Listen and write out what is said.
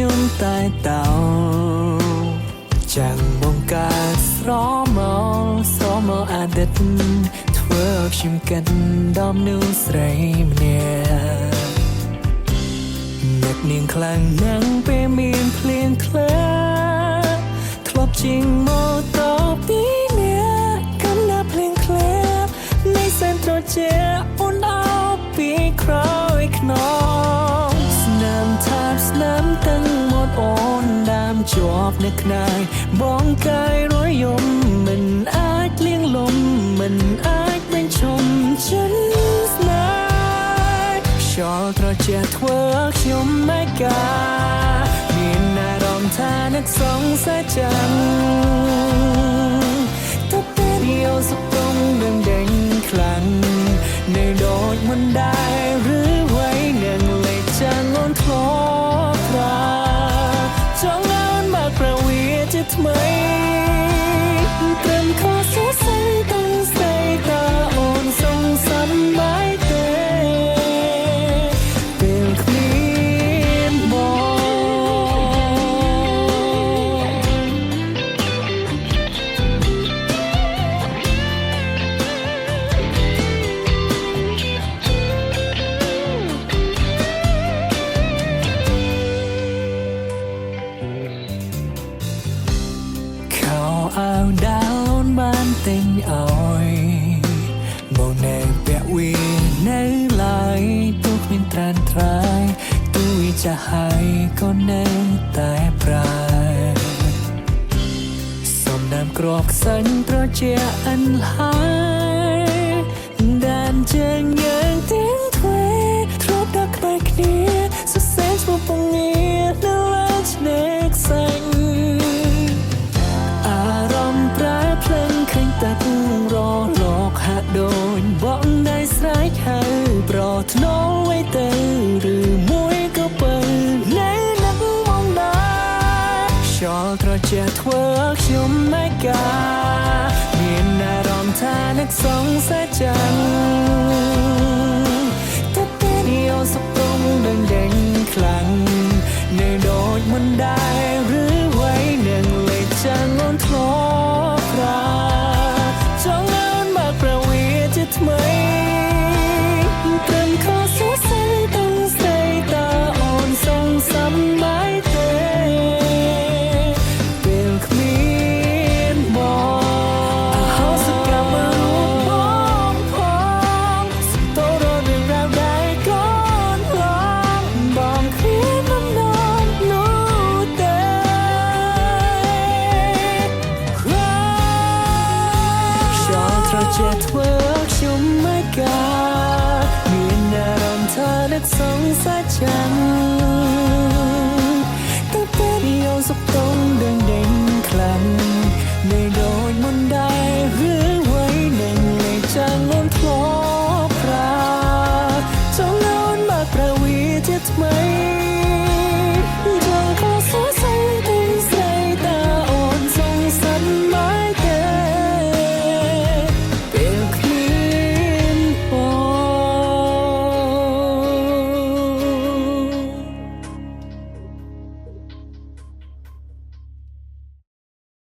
ខ្ញុំតែតោចាំងបងកើតស្រមោអាទិត្យធ្វើឲ្យខ្ញុំកាត់ដំនូស្រីម្នាក់អ្នកនាងខ្លាំងណាស់ពេលមានភ្លៀងធ្លាធ្លាប់ជាងម៉ូតូពីអ្នកកាន់តែភ្លៀងធ្លានៃសែនត្រជាអូនអោពីក្រោយខ្នងស្នាមថាបស្នាមទាំងមកអូនដាមជាប់នៅខ្នើយបងកាយរយំមិនអាចលៀងលំមិនអាចបញ្ឈប់ចិត្តស្នេហ៍ខ្យល់ត្រជាធ្វើខ្ញុំមិនកាមានអារម្មណ៍ថានឹកសងសាចាំងទៅពេលយោសុខទុំនឹងដេញខ្លាំងនៅដូចមិនដែរឬໄວនឹងលេចចាំងអូនធ្លាប់ប្រាចង់អូនមកប្រវីជាថ្មីត្រឹមខុសសរសៃទាំងស្ដីតើអូនសងសំបាយទេពេលគ្មានបងអាវដាវអូនបានទិញឲ្យបងនៅពាក់វានៅឡើយទូគ្មានត្រានត្រាយទូវាចាស់ហើយក៏នៅតែប្រាសំដាមក្របខ្សាញ់ត្រជាអិនហើយដានជើងយើងទាំងទ្វេធ្លាប់ដល់ក្បែរគ្នាសរសេរឈ្មោះពងងារនៅលើឆ្នេរខ្សាញ់ទឹករលកហាក់ដូចបងได้ស្រែកហៅប្រថ្នូលໄວទៅឬមួយក៏បើនៅនឹកមកដែរខ្យល់ត្រជាធ្វើខ្ញុំមិនកាមានអារម្មណ៍ថានឹកសងសាចាំងទៅពេលយោសុខទុំនឹងដេញខ្លាំងនៅដូចមិនដែរឬໄວនឹងលេចចាំងអូនធ្លាប់ប្រាថ្មីត្រឹមខុសសរសៃទាំងស្ដីតើអូនសងសំបាយទេពេលគ្មានបងអហោសកម្មរូបបងផងសំទោររឿងរ៉ាវដែលកូនឡងបងគ្មានបំណងនោះទេខ្យល់ត្រជាធ្វើខ្ញុំមិនកាមានអារម្មណ៍ថានឹកសងសាចាំងទៅពេលយោសុខទុំ